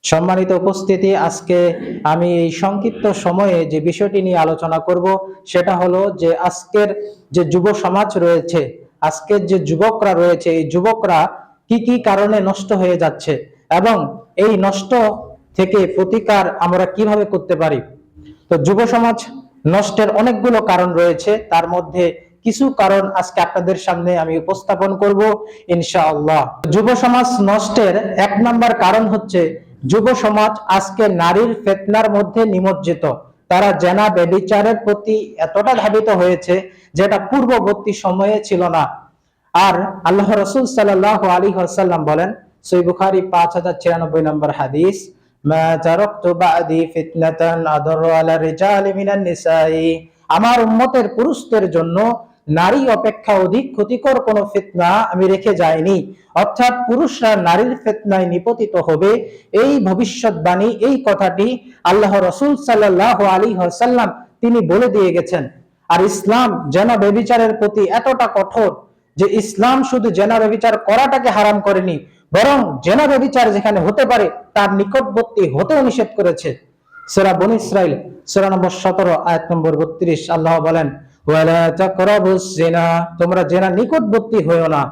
সম্মানিত উপস্থিতি, আজকে আমি এই সংক্ষিপ্ত সময়ে যে বিষয়টি নিয়ে আলোচনা করব সেটা হলো যে আজকের যে যুব সমাজ রয়েছে, আজকের যে যুবকরা রয়েছে, এই যুবকরা কি কি কারণে নষ্ট হয়ে যাচ্ছে এবং এই নষ্ট থেকে প্রতিকার আমরা কিভাবে করতে পারি। তো যুব সমাজ নষ্টের অনেকগুলো কারণ রয়েছে, তার মধ্যে কিছু কারণ আজকে আপনাদের সামনে আমি উপস্থাপন করব ইনশাআল্লাহ। যুব সমাজ নষ্টের এক নম্বর কারণ হচ্ছে যুব সমাজ আজকে নারীর ফিতনার মধ্যে নিমজ্জিত। তারা জেনা ব্যভিচারের প্রতি এতটা ধাবিত হয়েছে যেটা পূর্ববর্তী সময়ে ছিল না। আর আল্লাহ রাসূল সাল্লাল্লাহু আলাইহি ওয়াসাল্লাম বলেন, সহিহ বুখারী 5096 নম্বর হাদিস, মা তারাকতু বাদি ফিতনাতান আদারু আলা রিজালি মিনান নিসাই, আমার উম্মতের পুরুষদের জন্য নারী অপেক্ষা অধিক ক্ষতিকর কোন ফিতনা আমি রেখে যাইনি। অর্থাৎ পুরুষরা নারীর ফিতনায় নিপতিত হবে, এই ভবিষ্যৎবাণী, এই কথাটি আল্লাহ রাসূল সাল্লাল্লাহু আলাইহি ওয়াসাল্লাম তিনি বলে দিয়ে গেছেন। আর ইসলাম জেনা ব্যভিচারের প্রতি এতটা কঠোর যে ইসলাম শুধু জেনা ব্যভিচার করাটাকে হারাম করেনি, বরং জেনা ব্যভিচার যেখানে হতে পারে তার নিকটবর্তী হতেও নিষেধ করেছে। সূরা বনী ইসরাইল সূরা নম্বর 17 আয়াত নম্বর 32 আল্লাহ বলেন, ওয়ালা তাকরাবুস জিনা, তোমরা জেনা নিকটবর্তী হইও না,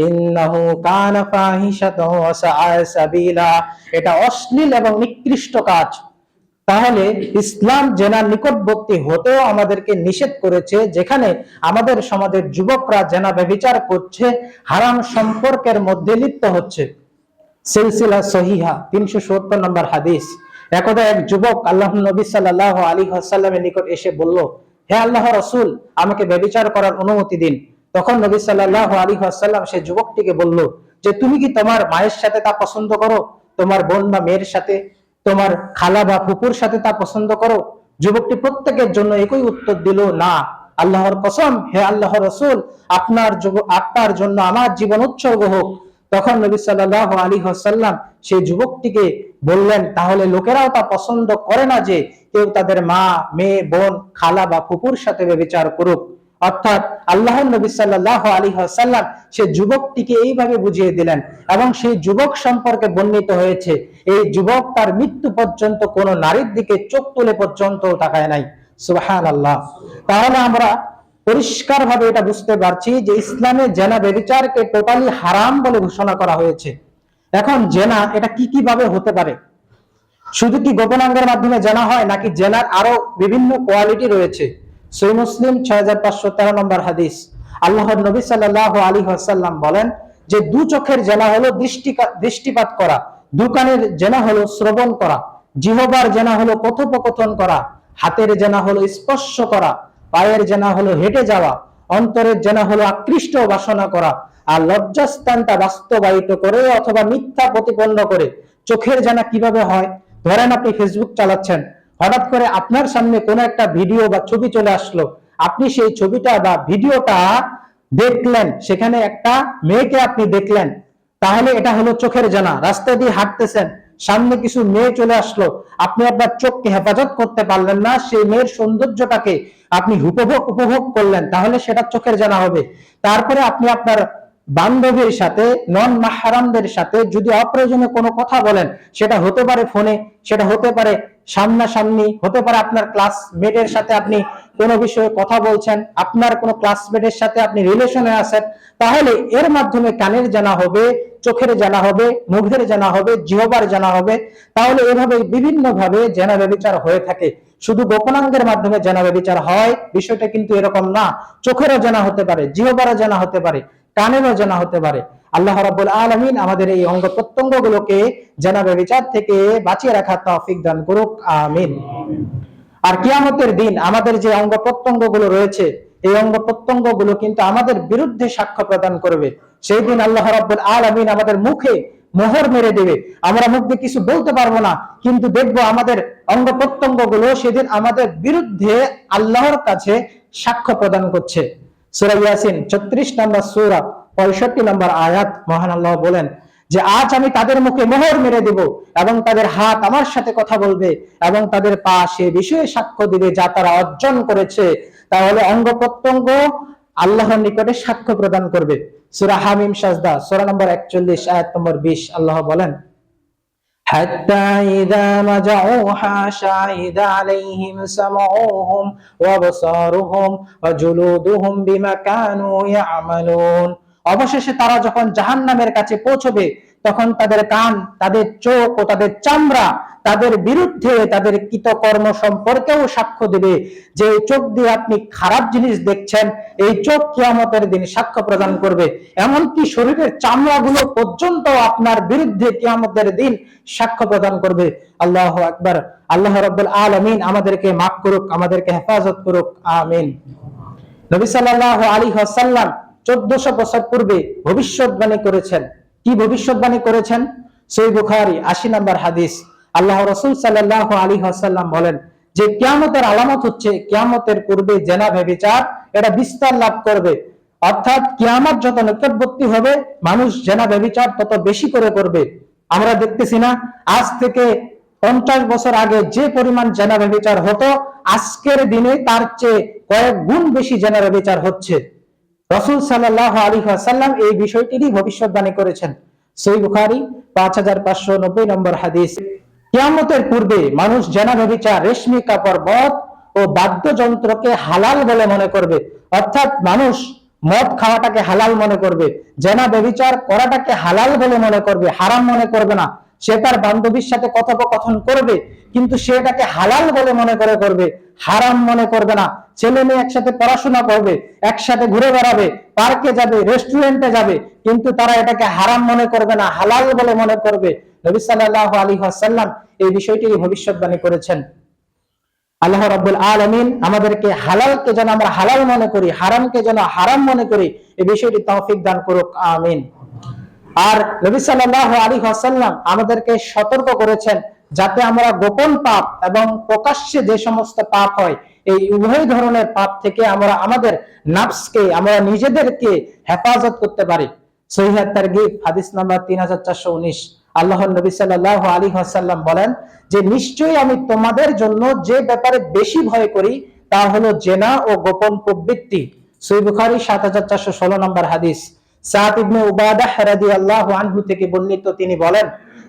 ইন্নাহু কানা ফাহিশাতাও ওয়া সাআ সাবিলা, এটা অশ্লীল এবং নিকৃষ্ট কাজ। তাহলে ইসলাম জেনার নিকটবর্তী হতেও আমাদেরকে নিষেধ করেছে, যেখানে আমাদের সমাজের যুবকরা জেনা ব্যভিচার করছে, হারাম সম্পর্কের মধ্যে লিপ্ত হচ্ছে। সিলসিলা সহিহা 370 নম্বর হাদিস, একদা এক যুবক আল্লাহর নবী সাল্লাল্লাহু আলাইহি ওয়াসাল্লামের নিকট এসে বলল, হে আল্লাহর রাসূল, আমাকে ব্যভিচার করার অনুমতি দিন। তখন নবী সাল্লাল্লাহু আলাইহি ওয়াসাল্লাম সেই যুবকটিকে বলল যে, তুমি কি তোমার মায়ের সাথে তা পছন্দ করো? তোমার বোন বা মেয়ের সাথে, তোমার খালা বা ফুপুর সাথে তা পছন্দ করো? যুবকটি প্রত্যেকের জন্য একই উত্তর দিল, না। আল্লাহর কসম, হে আল্লাহর রাসূল, আপনার জন্য আমার জীবন উৎসর্গ হোক। তখন নবী সাল্লাল্লাহু আলাইহি ওয়াসাল্লাম সেই যুবকটিকে বললেন, তাহলে লোকেরাও তা পছন্দ করে না যে কেউ তাদের মা, মেয়ে, বোন, খালা বা ফুপুর সাথে ব্যভিচার করুক। অর্থাৎ আল্লাহর নবী সাল্লাল্লাহু আলাইহি ওয়াসাল্লাম সেই যুবকটিকে এইভাবে বুঝিয়ে দিলেন, এবং সেই যুবক সম্পর্কে বর্ণিত হয়েছে এই যুবক তার মৃত্যু পর্যন্ত কোন নারীর দিকে চোখ তুলে পর্যন্ত তাকায় নাই। সুবহানাল্লাহ। তাহলে আমরা পরিষ্কার ভাবে এটা বুঝতে পারছি যে ইসলামে জেনা ব্যভিচারকে টোটালি হারাম বলে ঘোষণা করা হয়েছে। এখন জেনা এটা কি কি ভাবে হতে পারে? শুধু কি গোপনাঙ্গের মাধ্যমে জেনা হয়, নাকি জেনার আরো বিভিন্ন কোয়ালিটি রয়েছে? সহিহ মুসলিম 6513 নম্বর হাদিস, আল্লাহর নবী সাল্লাল্লাহু আলাইহি ওয়াসাল্লাম বলেন যে দু চোখের জেনা হলো দৃষ্টিপাত করা, দু কানের জেনা হলো শ্রবণ করা, জিহ্বার জেনা হলো কথোপকথন করা, হাতের জেনা হলো স্পর্শ করা, পায়ের জেনা হলো হেঁটে যাওয়া, অন্তরের জেনা হলো আকৃষ্ট বাসনা করা, আর লজ্জাস্থানটা বাস্তবায়িত করে অথবা মিথ্যা প্রতিপন্ন করে। চোখের জেনা কিভাবে হয়? ধরেন আপনি ফেসবুক চালাচ্ছেন, হঠাৎ করে আপনার সামনে কোনো একটা ভিডিও বা ছবি চলে আসলো, আপনি সেই ছবিটা বা ভিডিওটা দেখলেন, সেখানে একটা মেয়েকে আপনি দেখলেন, তাহলে এটা হলো চোখের জানা। রাস্তা দিয়ে হাঁটতেছেন, সামনে কিছু মেয়ে চলে আসলো, আপনি আপনার চোখকে হেফাজত করতে পারলেন না, সেই মেয়ের সৌন্দর্যটাকে আপনি উপভোগ করলেন, তাহলে সেটা চোখের জানা হবে। তারপরে আপনি আপনার বান্ধবীর সাথে, নন মাহরামদের সাথে যদি অপ্রয়োজনীয় কোনো কথা বলেন, সেটা হতে পারে ফোনে, সেটা হতে পারে সামনাসামনি, হতে পারে আপনার ক্লাসমেটের সাথে আপনি কোনো বিষয়ে কথা বলছেন, আপনার কোনো ক্লাসমেটের সাথে আপনি রিলেশনে আছেন, তাহলে এর মাধ্যমে কানের জানা হবে, চোখের জানা হবে, মুখের জানা হবে, জিহ্বার জানা হবে। তাহলে এভাবে বিভিন্ন ভাবে জেনা ব্যভিচার হয়ে থাকে। শুধু গোপনাঙ্গের মাধ্যমে জেনা ব্যভিচার হয় বিষয়টা কিন্তু এরকম না। চোখেরও জানা হতে পারে, জিহ্বারও জানা হতে পারে, কানেরও জানা হতে পারে। আল্লাহ রাব্বুল আলামিন আমাদের এই অঙ্গ প্রত্যঙ্গ গুলোকে জেনা ব্যভিচার থেকে বাঁচিয়ে রাখার তৌফিক দান করুক, আমিন। আর কিয়ামতের দিন আমাদের যে অঙ্গ প্রত্যঙ্গ গুলো রয়েছে, এই অঙ্গ প্রত্যঙ্গ গুলো কিন্তু আমাদের বিরুদ্ধে সাক্ষ্য প্রদান করবে। সেই দিন আল্লাহ রাব্বুল আলামিন আমাদের মুখে মোহর মেরে দেবে, আমরা মুখ দিয়ে কিছু বলতে পারবো না, কিন্তু দেখবো আমাদের অঙ্গ প্রত্যঙ্গ গুলো সেদিন আমাদের বিরুদ্ধে আল্লাহর কাছে সাক্ষ্য প্রদান করছে। সূরা ইয়াসিন 36 নম্বর সূরা 65 নম্বর আয়াত, মহান আল্লাহ বলেন যে আজ আমি তাদের মুখে মোহর মেরে দেব, এবং তাদের হাত আমার সাথে কথা বলবে, এবং তাদের পা সে বিষয়ে সাক্ষ্য দিবে যা তারা অর্জন করেছে। তাহলে অঙ্গ প্রত্যঙ্গ আল্লাহর নিকটে সাক্ষ্য প্রদান করবে। সূরা হামিম সাজদা সূরা নম্বর 41 আয়াত নম্বর 20 আল্লাহ বলেন, حتى إذا ما جاءوها شهد عليهم سمعهم وأبصارهم وجلودهم بما كانوا يعملون। অবশেষে তারা যখন জাহান্নামের কাছে পৌঁছবে তখন তাদের কান, তাদের চোখ ও তাদের চামড়া তাদের বিরুদ্ধে তাদের কৃতকর্ম সম্পর্কেও সাক্ষ্য দেবে। যে চোখ দিয়ে আপনি খারাপ জিনিস দেখছেন, এই চোখ কিয়ামতের দিন সাক্ষ্য প্রদান করবে। এমনকি শরীরের চামড়াগুলো পর্যন্ত আপনার বিরুদ্ধে কিয়ামতের দিন সাক্ষ্য প্রদান করবে। আল্লাহু আকবার। আল্লাহ রাব্বুল আলামিন আমাদেরকে মাফ করুক, আমাদেরকে হেফাজত করুক, আমিন। নবী সাল্লাল্লাহু আলাইহি ওয়াসাল্লাম 1400 বছর পূর্বে ভবিষ্যৎবাণী করেছেন। কি ভবিষ্যৎবাণী করেছেন? সহিহ বুখারী 80 নম্বর হাদিস। আল্লাহ রাসূল সাল্লাল্লাহু আলাইহি ওয়াসাল্লাম বলেন যে কিয়ামতের আলামত হচ্ছে কিয়ামতের পূর্বে জেনা ব্যভিচার এটা বিস্তার লাভ করবে। অর্থাৎ কিয়ামত যত নিকটবর্তী হবে মানুষ জেনা ব্যভিচার তত বেশি করে করবে। আমরা দেখতেছি না, আজ থেকে 50 বছর আগে যে পরিমাণ জেনা ব্যভিচার হতো, আজকের দিনে তার চেয়ে কয়েক গুণ বেশি জেনা ব্যভিচার হচ্ছে। রাসূল সাল্লাল্লাহু আলাইহি ওয়াসাল্লাম এই বিষয়টিরই ভবিষ্যৎবাণী করেছেন। সহিহ বুখারী 5590 নম্বর হাদিস। কিয়ামতের পূর্বে মানুষ জেনা ব্যভিচার, রেশমি কাপড়, মদ ও বাদ্যযন্ত্রকে হালাল বলে মনে করবে। অর্থাৎ মানুষ মদ খাওয়াটাকে হালাল মনে করবে, জেনা ব্যভিচার করাটাকে হালাল বলে মনে করবে, হারাম মনে করবে না। সে তার বান্ধবীর সাথে কথোপকথন করবে, কিন্তু সেটাকে হালাল বলে মনে করবে, হারাম মনে করবে না। ছেলে মেয়ে একসাথে পড়াশোনা করবে, একসাথে ঘুরে বেড়াবে, পার্কে যাবে, রেস্টুরেন্টে যাবে, কিন্তু তারা এটাকে হারাম মনে করবে না, হালাল বলে মনে করবে। নবী সাল্লাল্লাহু আলাইহি ওয়াসাল্লাম এই বিষয়টি ভবিষ্যৎবাণী করেছেন। আল্লাহ রাব্বুল আলামিন আমাদেরকে হালালকে যেন আমরা হালাল মনে করি, হারামকে যেন হারাম মনে করি, এই বিষয়টি তৌফিক দান করুক, আমিন। আর নবী সাল্লাল্লাহু আলাইহি ওয়াসাল্লাম আমাদেরকে সতর্ক করেছেন যাতে আমরা গোপন পাপ এবং প্রকাশ্যে যে সমস্ত পাপ হয় এই উভয় ধরনের পাপ থেকে আমরা আমাদের নফসকে, আমরা নিজেদেরকে হেফাজত করতে পারি। সহিহ তারগীব হাদিস নাম্বার 3419। আল্লাহর নবী সাল্লাল্লাহু আলাইহি ওয়াসাল্লাম বলেন যে নিশ্চয়ই আমি তোমাদের জন্য যে ব্যাপারে বেশি ভয় করি তা হলো জেনা ও গোপন প্রবৃত্তি। সহিহ বুখারী 7416 নম্বর হাদিস। সাদ ইবনে উবাদাহ রাদিয়াল্লাহু আনহু থেকে বর্ণিত, তিনি বলেন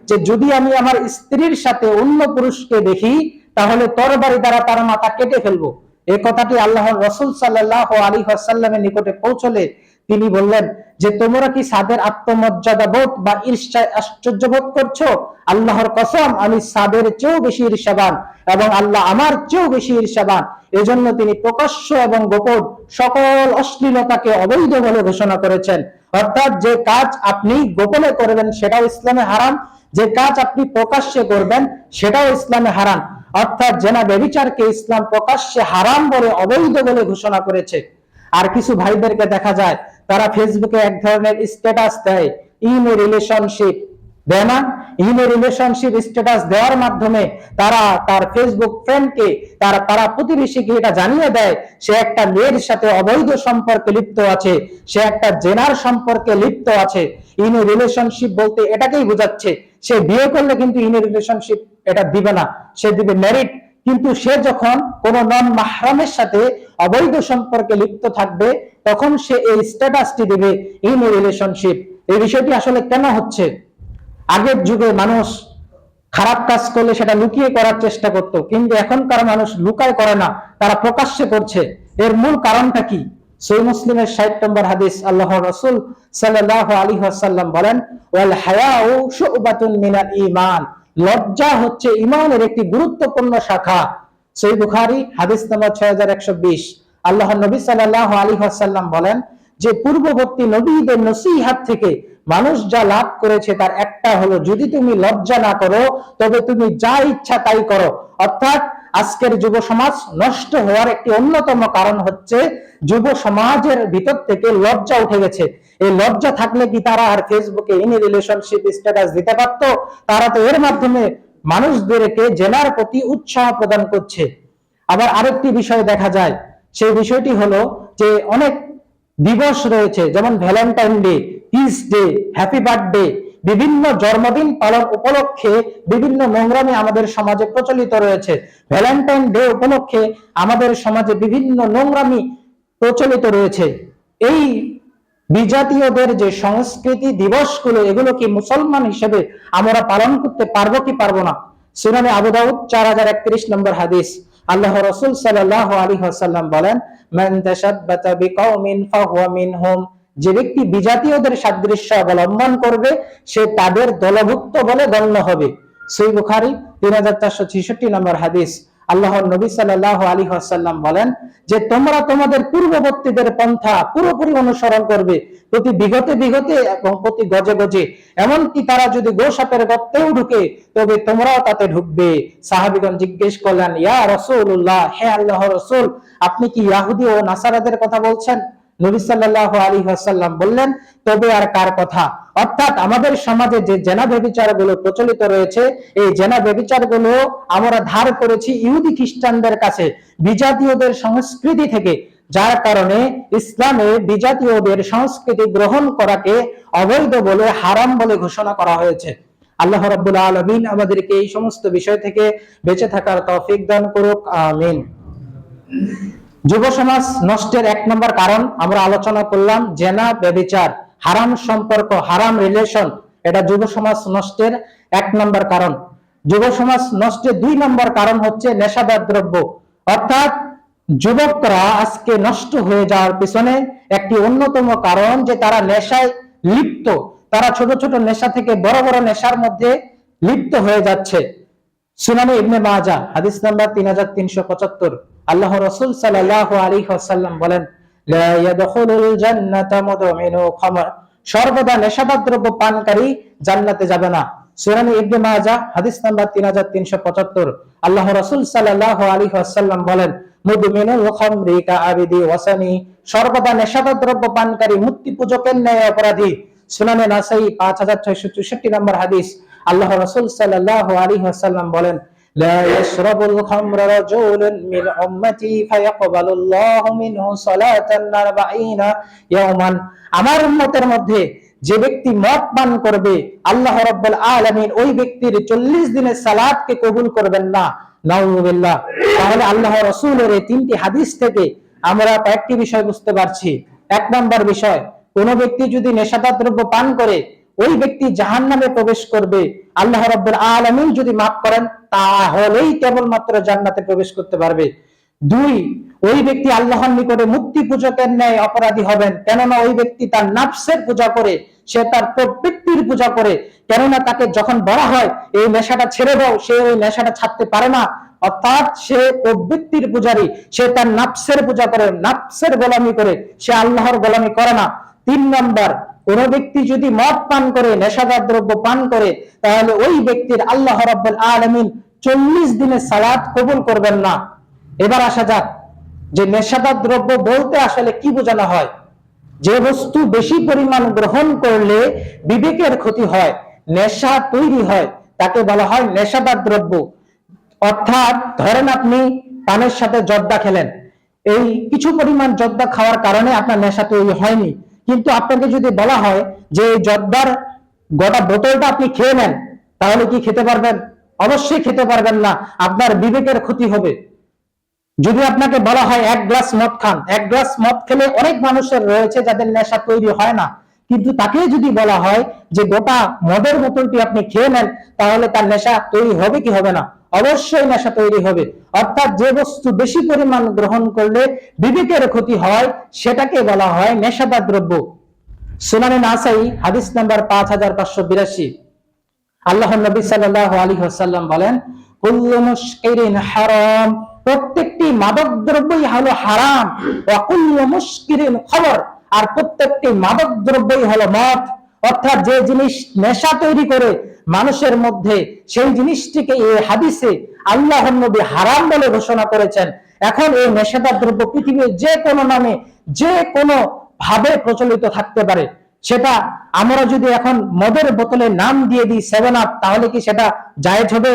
যে যদি আমি আমার স্ত্রীর সাথে অন্য পুরুষকে দেখি তাহলে তরবারি দ্বারা তার মাথা কেটে ফেলবো। এই কথাটি আল্লাহর রাসূল সাল্লাল্লাহু আলাইহি ওয়াসাল্লামের নিকটে পৌঁছলে তিনি বললেন যে তোমরা কি সাদের আত্মমর্যাদা বোধ বা ঈর্ষায় আশ্চর্য বোধ করছো? আল্লাহর কসম আমি সাদের চেয়েও বেশি ঈর্ষাবান এবং আল্লাহ আমার চেয়েও বেশি ঈর্ষাবান। এজন্য তিনি প্রকাশ্য এবং গোপন সকল অশ্লীলতাকে অবৈধ বলে ঘোষণা করেছেন। অর্থাৎ যে কাজ আপনি গোপনে করবেন সেটাও ইসলামে হারাম, যে কাজ আপনি প্রকাশ্যে করবেন সেটাও ইসলামে হারাম। অর্থাৎ জেনা ব্যভিচারকে ইসলাম প্রকাশ্যে হারাম বলে, অবৈধ বলে ঘোষণা করেছে। আর কিছু ভাইদেরকে দেখা যায় তারা ফেসবুকে এক ধরনের স্ট্যাটাস দেয়, ইন এ রিলেশনশিপ দেয় না, ইন এ রিলেশনশিপ স্ট্যাটাস দেওয়ার মাধ্যমে তারা তার ফেসবুক ফ্রেন্ডকে, তার পাড়া প্রতিবেশীকে এটা জানিয়ে দেয় সে একটা মেয়ের সাথে অবৈধ সম্পর্কে লিপ্ত আছে, সে একটা জেনার সম্পর্কে লিপ্ত আছে। ইন এ রিলেশনশিপ বলতে এটাকেই বোঝাচ্ছে সে বিয়ে করলে কিন্তু ইন এ রিলেশনশিপ এটা দিবে না, সে দিবে ম্যারিড। কিন্তু সে যখন কোনো নন মাহরামের সাথে অবৈধ সম্পর্কে লিপ্ত থাকবে তখন সে এই স্ট্যাটাসটি দিবে ইন এ রিলেশনশিপ। এই বিষয়টি আসলে কেন হচ্ছে? আগের যুগে মানুষ খারাপ কাজ করলে সেটা লুকিয়ে করার চেষ্টা করত, কিন্তু এখনকার মানুষ লুকায় করে না, তারা প্রকাশ্যে করছে। এর মূল কারণটা কি? সহিহ মুসলিমের 60 নম্বর হাদিস। আল্লাহর রাসূল সাল্লাল্লাহু আলাইহি ওয়াসাল্লাম বলেন ওয়াল হায়াউ শুবাতুন মিনাল ঈমান, লজ্জা হচ্ছে ঈমানের একটি গুরুত্বপূর্ণ শাখা। সহিহ বুখারী হাদিস নম্বর 6120। আল্লাহর নবী সাল্লাল্লাহু আলাইহি ওয়াসাল্লাম বলেন যে পূর্ববর্তী নবীদের নসিহত থেকে মানুষ যা লাভ করেছে তার একটা হলো যদি তুমি লজ্জা না করো তবে তুমি যা ইচ্ছা তাই করো। অর্থাৎ আজকের যুব সমাজ নষ্ট হওয়ার একটি অন্যতম কারণ হচ্ছে যুব সমাজের ভিতর থেকে লজ্জা উঠে গেছে। এই লজ্জা থাকলে কি তারা আর ফেসবুকে ইন রিলেশনশিপ স্ট্যাটাস দিতে পারত? তারা তো এর মাধ্যমে মানুষদেরকে জেনার প্রতি উৎসাহ প্রদান করছে। আবার আরেকটি বিষয় দেখা যায়, সেই বিষয়টি হলো যে অনেক দিবস রয়েছে যেমন Valentine day, piece day, happy birthday, বিভিন্ন জন্মদিন পালন উপলক্ষে বিভিন্ন নোংরামি আমাদের সমাজে প্রচলিত রয়েছে। ভ্যালেন্টাইন ডে উপলক্ষে আমাদের সমাজে বিভিন্ন নোংরামি প্রচলিত রয়েছে। এই বিজাতীয়দের যে সংস্কৃতি দিবসগুলো, এগুলো কি মুসলমান হিসেবে আমরা পালন করতে পারবো কি পারবো না? সুনানে আবু দাউদ 4031 নম্বর হাদিস, আল্লাহ রাসূল সাল্লাল্লাহু আলাইহি ওয়াসাল্লাম বলেন, মান তাশাব্বাতা বিকাউমিন ফাহুয়া মিনহুম, যে ব্যক্তি বিজাতীয়দের সাদৃশ্য অবলম্বন করবে সে তাদের দলভুক্ত বলে গণ্য হবে। সহিহ বুখারী 3466 নম্বর হাদিস, আল্লাহর নবী সাল্লাল্লাহু আলাইহি ওয়াসাল্লাম বলেন যে তোমরা তোমাদের পূর্ববর্তীদের পন্থা পুরোপুরি অনুসরণ করবে, প্রতি বিগতে বিগতে এবং প্রতি গজে গজে, এমনকি তারা যদি গোসাপের গর্তেও ঢুকে তবে তোমরাও তাতে ঢুকবে। সাহাবীগণ জিজ্ঞেস করলেন, ইয়া রাসূলুল্লাহ, হে আল্লাহর রাসূল, আপনি কি ইহুদি ও নাসারাদের কথা বলছেন? নবী সাল্লাল্লাহু আলাইহি ওয়াসাল্লাম বললেন, তবে আর কার কথা? অর্থাৎ আমাদের সমাজে যে জেনা ব্যভিচারগুলো প্রচলিত রয়েছে, এই জেনা ব্যভিচারগুলো আমরা ধার করেছি ইহুদি খ্রিস্টানদের কাছে, বিজাতীয়দের সংস্কৃতি থেকে, যার কারণে ইসলামে বিজাতীয়দের সংস্কৃতি গ্রহণ করাকে অবৈধ বলে, হারাম বলে ঘোষণা করা হয়েছে। আল্লাহ রাব্বুল আলামিন আমাদেরকে এই সমস্ত বিষয় থেকে বেঁচে থাকার তৌফিক দান করুক, আমিন। যুব সমাজ নষ্টের 1 নম্বর কারণ আমরা আলোচনা করলাম, জেনা ব্যভিচার, হারাম সম্পর্ক, হারাম রিলেশন, এটা যুব সমাজ নষ্টের 1 নম্বর কারণ। যুব সমাজ নষ্টের 2 নম্বর কারণ হচ্ছে নেশাদার দ্রব্য। অর্থাৎ যুবকরা আজকে নষ্ট হয়ে যাওয়ার পিছনে একটি অন্যতম কারণ যে তারা নেশায় লিপ্ত, তারা ছোট ছোট নেশা থেকে বড় বড় নেশার মধ্যে লিপ্ত হয়ে যাচ্ছে। সুনানে ইবনে মাজাহ হাদিস নাম্বার 3375, আল্লাহ রাসূল সাল্লাল্লাহু আলাইহি ওয়াসাল্লাম বলেন, লা ইয়াদখুলুল জান্নাতা মুদমিনু খামর, সর্বদা নেশাদার দ্রব্য পানকারী জান্নাতে যাবে না। সুনানে ইবনে মাজাহ হাদিস নাম্বার 3375, আল্লাহ রাসূল সাল্লাল্লাহু আলাইহি ওয়াসাল্লাম বলেন, মুদমিনুল খামরি কাআবিদি ওয়াসানি, সর্বদা নেশাদার দ্রব্য পানকারী মূর্তি পূজকের ন্যায় অপরাধী। সুনানে নাসাই 5664 নম্বর হাদিস, আল্লাহ রাসূল সাল্লাল্লাহু আলাইহি ওয়াসাল্লাম বলেন, লা ইয়াশরাবুল খামরা রাজুলুন মিন উম্মতি ফায়াকবালুল্লাহু মিনহু সালাতান 40 ইয়াওমান, আমার উম্মতের মধ্যে যে ব্যক্তি মদ পান করবে আল্লাহ রাব্বুল আলামিন ওই ব্যক্তির 40 দিনের সালাতকে কবুল করবেন না। নাউযুবিল্লাহ। তাহলে আল্লাহ রাসূলের এই 3টি হাদিস থেকে আমরা কয়েকটি বিষয় বুঝতে পারছি। 1 নম্বর বিষয়, কোন ব্যক্তি যদি নেশাদার দ্রব্য পান করে ওই ব্যক্তি জাহান্নামে প্রবেশ করবে, আল্লাহ রাব্বুল আলামিন যদি মাফ করেন তাহলেই কেবলমাত্র জান্নাতে প্রবেশ করতে পারবে। 2, ওই ব্যক্তি আল্লাহর নিকটে মূর্তি পূজকের ন্যায় অপরাধী হবেন, কেননা ওই ব্যক্তি তার নাফসের পূজা করে, সে তার প্রবৃত্তির পূজা করে, কেননা তাকে যখন বলা হয় এই নেশাটা ছেড়ে দাও, সে ওই নেশাটা ছাড়তে পারে না। অর্থাৎ সে প্রবৃত্তির পূজারী, সে তার নাফসের পূজা করে, নাফসের গোলামি করে, সে আল্লাহর গোলামি করে না। 3 নম্বর, কোন ব্যক্তি যদি মদ পান করে, নেশাদার দ্রব্য পান করে, তাহলে ওই ব্যক্তির আল্লাহ রাব্বুল আলামিন 40 দিনের সালাত কবুল করবেন না। এবার আসা যাক যে নেশাদার দ্রব্য বলতে আসলে কি বোঝানো হয়। যে বস্তু বেশি পরিমাণ গ্রহণ করলে বিবেকের ক্ষতি হয়, নেশা তৈরি হয়, তাকে বলা হয় নেশাদার দ্রব্য। অর্থাৎ ধরেন আপনি পানের সাথে জর্দা খেলেন, এই কিছু পরিমাণ জর্দা খাওয়ার কারণে আপনার নেশা তৈরি হয়নি, কিন্তু আপনাকে যদি বলা হয় যে এই জর্দার গোটা বোতলটা আপনি খেয়ে নেন, তাহলে কি খেতে পারবেন? অবশ্যই খেতে পারবেন না, আপনার বিবেকের ক্ষতি হবে। যদি আপনাকে বলা হয় 1 গ্লাস মদ খান, 1 গ্লাস মদ খেলে অনেক মানুষের রয়েছে যাদের নেশা তৈরি হয় না, কিন্তু তাকে যদি বলা হয় যে গোটা মদের বোতলটি আপনি খেয়ে নেন, তাহলে তার নেশা তৈরি হবে কি হবে না? অবশ্যই নেশা তৈরি হবে। অর্থাৎ যে বস্তু বেশি পরিমাণ গ্রহণ করলে বিবেকের ক্ষতি হয় সেটাকে বলা হয় নেশাদার দ্রব্য। সুনানে নাসাই হাদিস নাম্বার 5582, আল্লাহর নবী সাল্লাল্লাহু আলাইহি ওয়াসাল্লাম বলেন, কুল্লু মুশকিরিন হারাম, প্রত্যেকটি মাদক দ্রব্যই হলো হারাম, ওয়া কুল্লু মুশকিরিন খামর, আর প্রত্যেকটি মাদক দ্রব্যই হলো মদ। অর্থাৎ যে জিনিস নেশা তৈরি করে মানুষের মধ্যে, সেই জিনিসটিকে এই হাদিসে আল্লাহর নবী হারাম বলে ঘোষণা করেছেন। এখন এই নেশাদার দ্রব্য পৃথিবীর যে কোনো নামে, যে কোনো ভাবে প্রচলিত থাকতে পারে। সেটা আমরা যদি এখন মদের বোতলে নাম দিয়ে দিই 7 আপ, তাহলে কি সেটা জায়েজ হবে?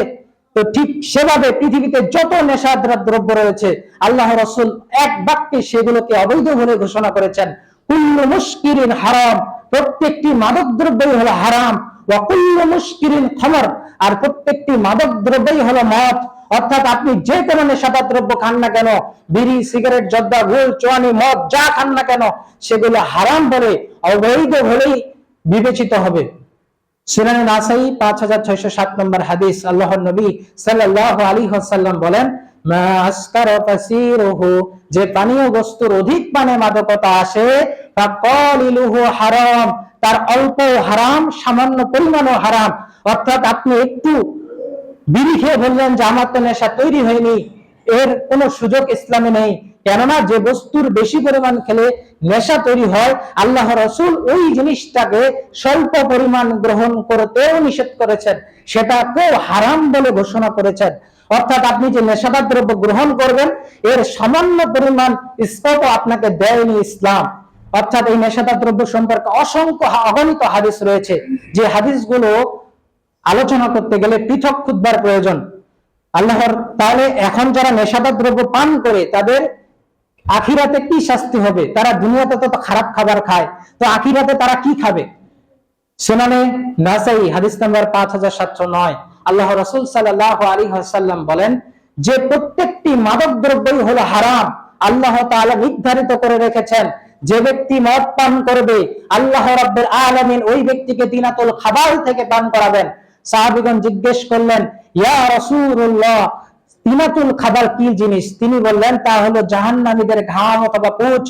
তো ঠিক সেভাবে পৃথিবীতে যত নেশাদার দ্রব্য রয়েছে আল্লাহ রাসূল এক বাক্যে সেগুলোকে অবৈধ বলে ঘোষণা করেছেন। কুল্লু মুশকিরিন হারাম, প্রত্যেকটি মাদক দ্রব্যই হলো হারাম, ওয়া কুল্লু মুশকিরিন খামর, আর প্রত্যেকটি মাদক দ্রব্যই হলো মদ। অর্থাৎ আপনি যে কোনো নেশাদার দ্রব্য খান না কেন, বিড়ি, সিগারেট, জর্দা, গুল, চুয়ানি, মদ যা খান না কেন, সেগুলো হারাম বলে, অবৈধ বলেই বিবেচিত হবে। সুনানে নাসাই 5607 নম্বর হাদিস, আল্লাহর নবী সাল্লাল্লাহু আলাইহি ওয়াসাল্লাম বলেন, মা আসকারা ফাসিরুহু, যে পানীয় বস্তুর অধিক পানে মাদকতা আসে, ফাকালিলুহু হারাম, তার অল্প হারাম, সামান্য পরিমাণও হারাম। অর্থাৎ আপনি একটু বিড়ি খেয়ে বললেন যে আমার তো নেশা তৈরি হয়নি, এর কোনো সুযোগ ইসলামে নেই। কেননা যে বস্তুর বেশি পরিমাণ খেলে নেশা তৈরি হয়, আল্লাহ রাসূল ওই জিনিসটাকে স্বল্প পরিমাণ গ্রহণ করতেও নিষেধ করেছেন, সেটাকেও হারাম বলে ঘোষণা করেছেন। অর্থাৎ আপনি যে নেশাদার দ্রব্য গ্রহণ করবেন, এর সামান্য পরিমাণ স্কোপও আপনাকে দেয়নি ইসলাম। অর্থাৎ এই নেশাদার দ্রব্য সম্পর্কে অসংখ্য অগণিত হাদিস রয়েছে, যে হাদিসগুলো আলোচনা করতে গেলে পৃথক খুতবার প্রয়োজন। আল্লাহর, তাহলে এখন যারা নেশাদার দ্রব্য পান করে তাদের আখিরাতে কি শাস্তি হবে? তারা দুনিয়াতে তো খারাপ খাবার খায়, তো আখিরাতে তারা কি খাবে? সুনানে নাসাই হাদিস নাম্বার 5709, আল্লাহ রাসূল সাল্লাল্লাহু আলাইহি ওয়াসাল্লাম বলেন যে প্রত্যেকটি মাদক দ্রব্যই হলো হারাম। আল্লাহ তাআলা নির্ধারিত করে রেখেছেন, যে ব্যক্তি মদ পান করবে, আল্লাহ রাব্বুল আলামিন ওই ব্যক্তিকে তিনাতুল খাবার থেকে পান করাবেন। সাহাবীগণ জিজ্ঞেস করলেন, ইয়া রাসূলুল্লাহ, তিনাতুল খাবার কি জিনিস? তিনি বললেন, তা হলো জাহান্নামীদের ঘাম অথবা পুঁজ।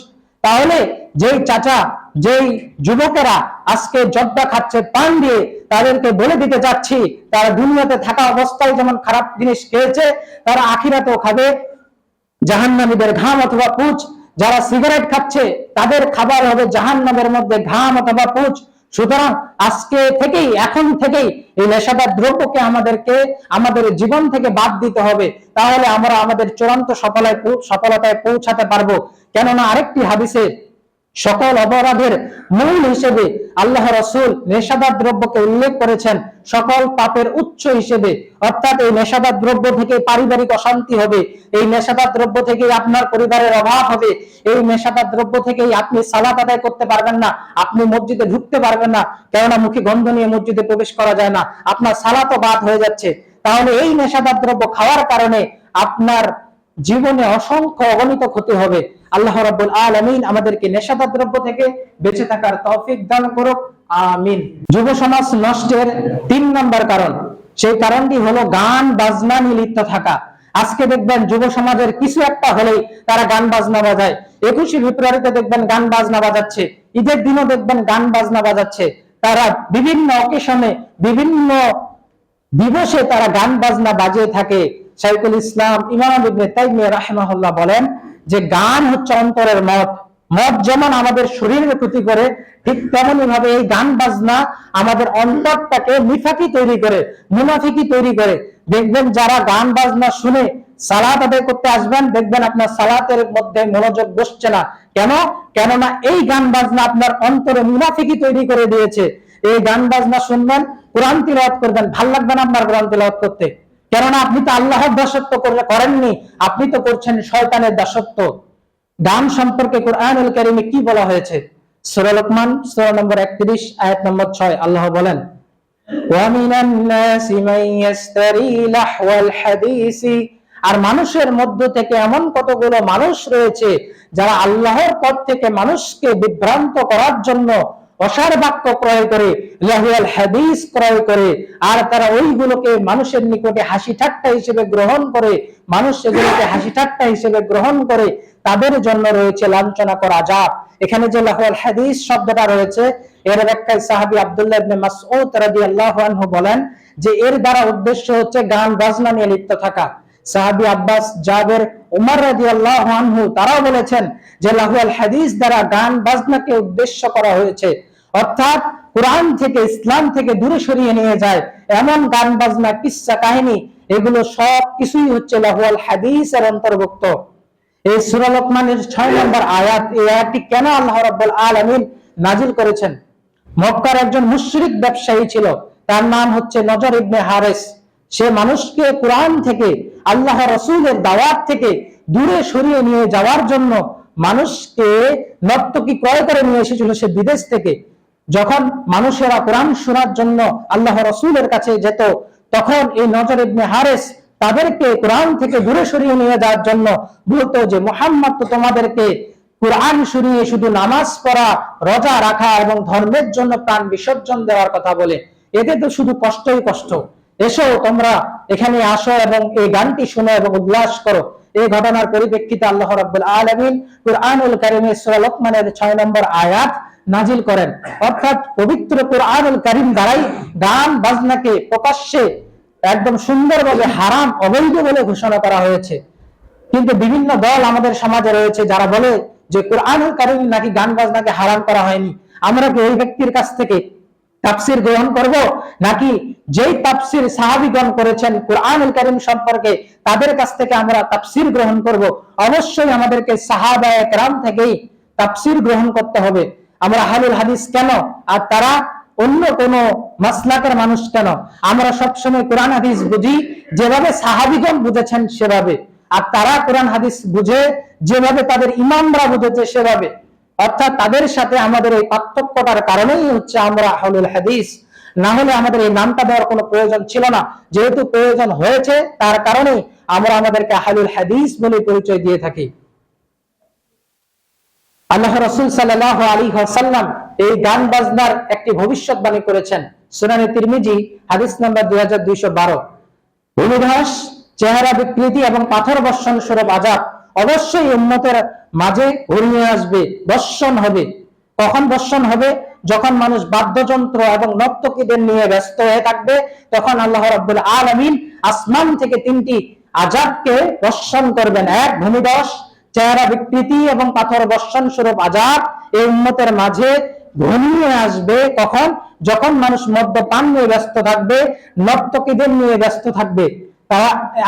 তাহলে যেই চাচা, যেই যুবকেরা আজকে জর্দা খাচ্ছে পান দিয়ে, তাদেরকে বলে দিতে যাচ্ছি, তারা দুনিয়াতে থাকা অবস্থায় যেমন খারাপ জিনিস খেয়েছে, তারা আখিরাতেও খাবে জাহান্নামীদের ঘাম অথবা পুঁজ। যারা সিগারেট খাচ্ছে, তাদের খাবার হবে জাহান্নামের মধ্যে ঘাম অথবা পুঁজ। সুতরাং আজকে থেকেই, এখন থেকেই এই নেশাদার দ্রব্যকে আমাদেরকে আমাদের জীবন থেকে বাদ দিতে হবে, তাহলে আমরা আমাদের চূড়ান্ত সফলতায় পৌঁছাতে পারবো। কেননা আরেকটি হাদিসে সকল অপরাধের মূল হিসেবে আল্লাহ রাসূল নেশাদার দ্রব্যকে উল্লেখ করেছেন সকল পাপের উৎস হিসেবে। অর্থাৎ এই নেশাদার দ্রব্য থেকে পারিবারিক অশান্তি হবে, এই নেশাদার দ্রব্য থেকে আপনার পরিবারের অভাব হবে, এই নেশাদার দ্রব্য থেকেই আপনি সালাত আদায় করতে পারবেন না, আপনি মসজিদে ঢুকতে পারবেন না, কেননা মুখে গন্ধ নিয়ে মসজিদে প্রবেশ করা যায় না, আপনার সালাতও বাদ হয়ে যাচ্ছে। তাহলে এই নেশাদার দ্রব্য খাওয়ার কারণে আপনার জীবনে অসংখ্য অগণিত ক্ষতি হবে। আল্লাহ রাব্বুল আলামিন আমাদেরকে নেশাদার দ্রব্য থেকে বেঁচে থাকার তৌফিক দান করুক, আমিন। যুব সমাজ নষ্টের 3 নম্বর কারণ, সেই কারণটি হলো গান বাজনা নিয়ে লিপ্ত থাকা। আজকে দেখবেন যুব সমাজের কিছু একটা হলেই তারা গান বাজনা বাজায়। 21শে ফেব্রুয়ারিতে দেখবেন গান বাজনা বাজাচ্ছে, ঈদের দিনও দেখবেন গান বাজনা বাজাচ্ছে। তারা বিভিন্ন অকেশনে, বিভিন্ন দিবসে তারা গান বাজনা বাজিয়ে থাকে। শাইখুল ইসলাম ইমাম ইবনে তাইমিয়া রাহিমাহুল্লাহ বলেন যে গান হচ্ছে অন্তরের মদ। মদ যেমন আমাদের শরীরের ক্ষতি করে, ঠিক তেমনি ভাবে এই গান বাজনা আমাদের অন্তরটাকে নিফাকি তৈরি করে, মুনাফিকি তৈরি করে। দেখবেন যারা গান বাজনা শুনে সালাত আদায় করতে আসবেন, দেখবেন আপনার সালাতের মধ্যে মনোযোগ বসছে না। কেন? কেননা এই গান বাজনা আপনার অন্তরে মুনাফিকি তৈরি করে দিয়েছে। এই গান বাজনা শুনবেন, কোরআন তিলাওয়াত করবেন, ভাল লাগবে না আপনার কোরআন তিলাওয়াত করতে, কেননা আপনি তো আল্লাহর দাসত্ব করেননি, আপনি তো করছেন শয়তানের দাসত্ব। গান সম্পর্কে কোরআনুল কারীমে কি বলা হয়েছে? সূরা লোকমান সূরা নম্বর 31 আয়াত নম্বর 6, আল্লাহ বলেন, ওয়া মিনান নাসি মান ইশতারি লাহওয়াল হাদিসি, আর মানুষের মধ্য থেকে এমন কতগুলো মানুষ রয়েছে যারা আল্লাহর পথ থেকে মানুষকে বিভ্রান্ত করার জন্য অসার বাক্য ক্রয় করে, লাহওয়াল হাদিস ক্রয় করে, আর তারা ওইগুলোকে মানুষের নিকটে হাসি ঠাট্টা হিসেবে গ্রহণ করে, মানুষ সেগুলোকে হাসি ঠাট্টা হিসেবে গ্রহণ করে, তাদের জন্য রয়েছে লাঞ্ছনাকর আযাব। এখানে যে লাহওয়াল হাদিস শব্দটা রয়েছে, এর ব্যাখ্যায় সাহাবী আব্দুল্লাহ ইবনে মাসউদ রাদিয়াল্লাহু আনহু বলেন যে এর দ্বারা উদ্দেশ্য হচ্ছে গান বাজনা নিয়ে লিপ্ত থাকা। সাহাবী আব্বাস, জাবের, উমর রাদিয়াল্লাহু আনহু তারাও বলেছেন যে লাহওয়াল হাদিস দ্বারা গান বাজনাকে উদ্দেশ্য করা হয়েছে, অর্থাৎ কোরআন থেকে, ইসলাম থেকে দূরে সরিয়ে নিয়ে যায় এমন গান বাজনা, কিসসা কাহিনী, এগুলো সব কিছুই হচ্ছে লাহওয়াল হাদিসের অন্তর্ভুক্ত। এই সূরা লোকমানের 6 নম্বর আয়াত, এই আয়াতটি কেন আল্লাহ রাব্বুল আলামিন নাজিল করেছেন? মক্কার একজন মুশরিক ব্যবসায়ী ছিল, তার নাম হচ্ছে নজর ইবনে হারিস। সে মানুষকে কোরআন থেকে, আল্লাহ রাসূলের দাওয়াত থেকে দূরে সরিয়ে নিয়ে যাওয়ার জন্য মানুষকে নর্তকী ক্রয় করে নিয়ে এসেছিল সে বিদেশ থেকে। যখন মানুষেরা কোরআন শোনার জন্য আল্লাহ রাসূলের কাছে যেত, তখন এই নজর ইবনে হারিস তাদেরকে কোরআন থেকে দূরে সরিয়ে নিয়ে যাওয়ার জন্য বলতো যে মুহাম্মদ তো তোমাদেরকে কোরআন সরিয়ে শুধু নামাজ পড়া, রোজা রাখা এবং ধর্মের জন্য প্রাণ বিসর্জন দেওয়ার কথা বলে। এতে তো শুধু কষ্টই কষ্ট। এসো তোমরা এখানে আসো এবং এই গানটি শুনো এবং উল্লাস করো। এই ঘটনার পরিপ্রেক্ষিতে আল্লাহ রাব্বুল আলামিন কুরআনুল কারীমে সূরা লোকমানের 6 নম্বর আয়াত নাজিল করেন। অর্থাৎ পবিত্র কুরআনুল কারীম দ্বারাই গান বাজনাকে প্রকাশ্যে একদম সুন্দরভাবে হারাম, অবৈধ বলে ঘোষণা করা হয়েছে। কিন্তু বিভিন্ন দল আমাদের সমাজে রয়েছে যারা বলে যে কুরআনুল কারীম নাকি গান বাজনাকে হারাম করা হয়নি। আমরা কি ওই ব্যক্তির কাছ থেকে তাফসীর গ্রহণ করব, নাকি যেই তাফসীর সাহাবীগণ করেছেন কুরআনুল কারীম সম্পর্কে তাদের কাছ থেকে আমরা তাফসীর গ্রহণ করব? অবশ্যই আমাদেরকে সাহাবায়ে কেরাম থেকেই তাফসীর গ্রহণ করতে হবে। আমরা আহলুল হাদিস কেন আর তারা অন্য কোন মাসলাকের মানুষ কেন? আমরা সবসময় কোরআন হাদিস বুঝি যেভাবে সাহাবীগণ বুঝেছেন সেভাবে, আর তারা কোরআন হাদিস বুঝে যেভাবে তাদের ইমামরা বুঝেছে সেভাবে। অর্থাৎ তাদের সাথে আমাদের এই পার্থক্যটার কারণেই হচ্ছে আমরা আহলুল হাদিস। না হলে আমাদের এই নামটা দেওয়ার কোনো প্রয়োজন ছিল না। যেহেতু প্রয়োজন হয়েছে তার কারণেই আমরা আমাদেরকে আহলুল হাদিস বলে পরিচয় দিয়ে থাকি। আল্লাহ রাসূল সাল্লাল্লাহু আলাইহি ওয়াসাল্লাম এই গান বাজনার একটি ভবিষ্যৎবাণী করেছেন। সুনানে তিরমিজি হাদিস নাম্বার 2212। ভূমিধস, চেহারা বিকৃতি এবং পাথর বর্ষণ স্বরূপ আযাব অবশ্যই উম্মতের মাঝে ঘনিয়ে আসবে, বর্ষণ হবে। কখন বর্ষণ হবে? যখন মানুষ বাদ্যযন্ত্র এবং নর্তকীদের নিয়ে ব্যস্ত হয়ে থাকবে, তখন আল্লাহ রাব্বুল আলামিন আসমান থেকে 3টি আযাবকে বর্ষণ করবেন। এক, ভূমিধস, চেহারা বিকৃতি এবং পাথর বর্ষণ স্বরূপ আযাব এই উম্মতের মাঝে ঘনিয়ে আসবে। কখন? যখন মানুষ মদ্যপান নিয়ে ব্যস্ত থাকবে, নর্তকীদের নিয়ে ব্যস্ত থাকবে। তা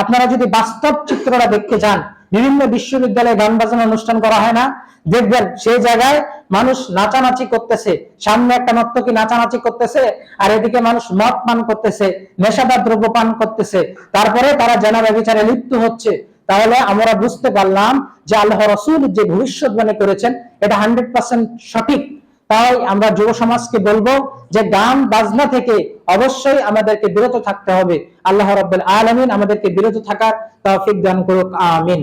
আপনারা যদি বাস্তব চিত্রটা দেখতে চান, বিভিন্ন বিশ্ববিদ্যালয়ে গান বাজনা অনুষ্ঠান করা হয় না? দেখবেন সেই জায়গায় মানুষ নাচানাচি করতেছে, সামনে একটা নর্তকী নাচানাচি করতেছে, আর এদিকে মানুষ মদ পান করতেছে, নেশাদার দ্রব্য পান করতেছে, তারপরে তারা জেনা ব্যভিচারে লিপ্ত হচ্ছে। তাহলে আমরা বুঝতে পারলাম যে আল্লাহ রাসূল যে ভবিষ্যৎবাণী করেছেন এটা 100% সঠিক। তাই আমরা যুব সমাজকে বলবো যে গান বাজনা থেকে অবশ্যই আমাদেরকে বিরত থাকতে হবে। আল্লাহ রাব্বুল আলামিন আমাদেরকে বিরত থাকার তৌফিক দান করুক, আমিন।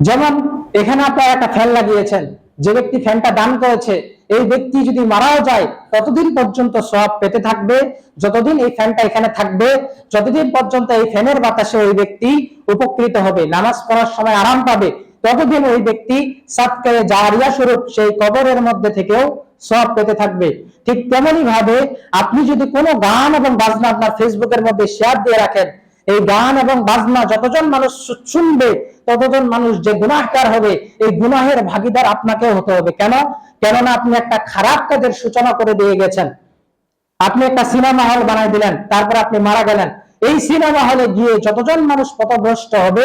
যেমন এখানে আপনারা একটা ফ্যান লাগিয়েছেন, যে ব্যক্তি ফ্যানটা দান করেছে এই ব্যক্তি যদি মারাও যায় ততদিন পর্যন্ত সওয়াব পেতে থাকবে। যতদিন এই ফ্যানটা এখানে থাকবে, যতদিন পর্যন্ত এই ফ্যানের বাতাসে ওই ব্যক্তি উপকৃত হবে, নামাজ পড়ার সময় আরাম পাবে, ততদিন ওই ব্যক্তি সাদকায়ে জারিয়া স্বরূপ সেই কবরের মধ্যে থেকেও সওয়াব পেতে থাকবে। ঠিক তেমনি ভাবে আপনি যদি কোনো গান এবং বাজনা আপনার ফেসবুকের মধ্যে শেয়ার দিয়ে রাখেন, এই গান এবং বাজনা যতজন মানুষ শুনবে ততজন মানুষ যে গুনাহগার হবে, এই গুনাহের ভাগীদার আপনাকেও হতে হবে। কেন? কেননা আপনি একটা খারাপ কাজের সূচনা করে দিয়ে গেছেন। আপনি একটা সিনেমা হল বানাই দিলেন, তারপর আপনি মারা গেলেন। এই সিনেমা হলে গিয়ে যতজন মানুষ পথভ্রষ্ট হবে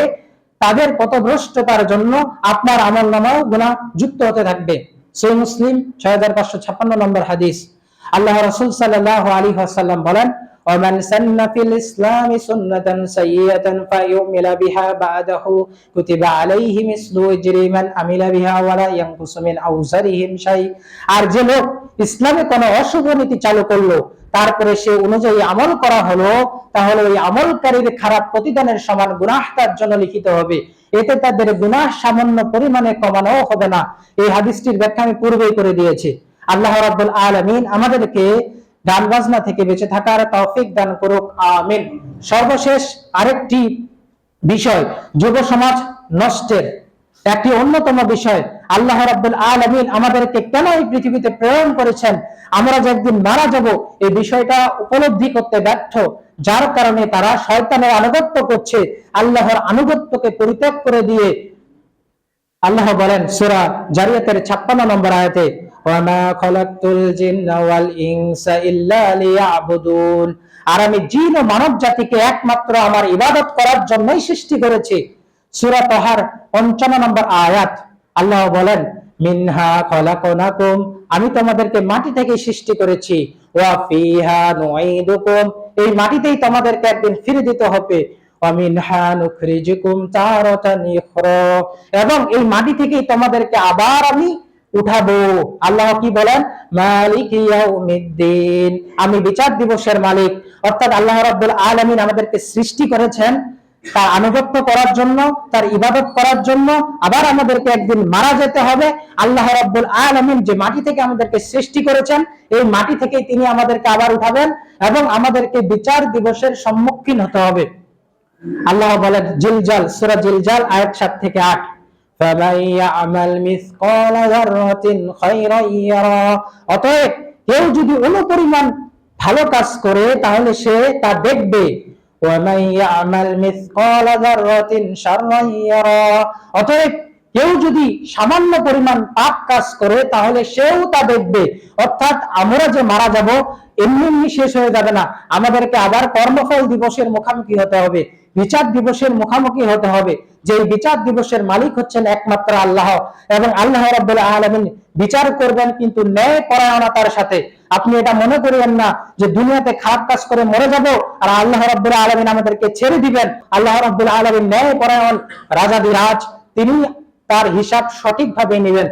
তাদের পথভ্রষ্টতার জন্য আপনার আমলনামাও গুনাহ যুক্ত হতে থাকবে। সহিহ মুসলিম 6556 নম্বর হাদিস। আল্লাহ রাসূল সাল্লাল্লাহু আলাইহি ওয়াসাল্লাম বলেন, ومن سن في الإسلام سنة سيئة فيعمل بها بعده كتب عليه مثل أجر من عمل بها ولا ينقص من أوزارهم شيء। আর যে লোক ইসলামে কোনো অশুভ নীতি চালু করলো তারপরে সে অনুযায়ী আমল করা হলো, তাহলে ওই আমলকারীর খারাপ প্রতিদানের সমান গুনাহ তার জন্য লিখিত হবে। এতে তাদের গুনাহ সামান্য পরিমাণে কমানো হবে না। এই হাদিসটির ব্যাখ্যা আমি পূর্বেই করে দিয়েছি। আল্লাহ রাব্বুল আলামিন আমাদেরকে গান বাজনা থেকে বেঁচে থাকার তৌফিক দান করুক, আমিন। সর্বশেষ আরেকটি বিষয়, যুব সমাজ নষ্টের একটি অন্যতম বিষয়। আল্লাহ রাব্বুল আলামিন আমাদেরকে কেন এই পৃথিবীতে প্রেরণ করেছেন, আমরা যে একদিন মারা যাব এই বিষয়টা উপলব্ধি করতে ব্যর্থ, যার কারণে তারা শয়তানের আনুগত্য করছে, আল্লাহর আনুগত্যকে পরিত্যাগ করে দিয়ে আল্লাহ বলেন সূরা জারিয়াতের 56 নম্বর আয়াতে, ওয়ামা খালাকতুল জিন্না ওয়াল ইনসা ইল্লা লিয়াবুদুন। আর আমি জিন ও মানব জাতিকে একমাত্র আমার ইবাদত করার জন্যই সৃষ্টি করেছি। সূরা তাহার 55 নম্বর আয়াত। আল্লাহ বলেন, মিনহা খলাকনাকুম, আমি তোমাদেরকে মাটি থেকে সৃষ্টি করেছি, ওয়া ফিহা নুঈদুকুম, এই মাটিতেই তোমাদেরকে একদিন ফিরে দিতে হবে, ওয়া মিনহা নুখরিজুকুম তারাতান উখরা, এবং এই মাটি থেকেই তোমাদেরকে আবার আমি উঠাবো। আল্লাহ কি বলেন? মালিক ইয়াউমিদ্দিন, আমি বিচার দিবসের মালিক। অর্থাৎ আল্লাহ রাব্বুল আলামিন আমাদেরকে সৃষ্টি করেছেন তার আনুগত্য করার জন্য, তার ইবাদত করার জন্য, আবার আমাদেরকে একদিন মারা যেতে হবে। আল্লাহ রাব্বুল আলামিন যে মাটি থেকে আমাদেরকে সৃষ্টি করেছেন, এই মাটি থেকেই তিনি আমাদেরকে আবার উঠাবেন এবং আমাদেরকে বিচার দিবসের সম্মুখীন হতে হবে। আল্লাহ বলেন জিলজাল, সূরা জিলজাল আয়াত 7 থেকে 8, ফামান ইয়ামাল মিসকালা যাররাতিন খায়রান ইয়ারা, অতএব কেউ যদি অনুপরিমাণ ভালো কাজ করে তাহলে সে তা দেখবে। ওয়া মান ইয়ামাল মিসকালা যাররাতিন শাররান ইয়ারা, অতএব কেউ যদি সামান্য পরিমাণ পাপ কাজ করে তাহলে সেও তা দেখবে। অর্থাৎ আমরা যে মারা যাব এমনি এমনি শেষ হয়ে যাবে না, আমাদেরকে আবার কর্মফল দিবসের মুখোমুখি হতে হবে, বিচার দিবসের মুখোমুখি হতে হবে। যে বিচার দিবসের মালিক হচ্ছেন একমাত্র আল্লাহ, এবং আল্লাহ রাব্বুল আলামিন বিচার করবেন কিন্তু ন্যায় পরায়ণতার সাথে। আপনি এটা মনে করিয়েন না যে দুনিয়াতে খারাপ কাজ করে মরে যাব আর আল্লাহ রাব্বুল আলামিন আমাদেরকে ছেড়ে দিবেন। আল্লাহ রাব্বুল আলামিন ন্যায় পরায়ণ রাজাধিরাজ, তিনি তার হিসাব সঠিকভাবে নেবেন।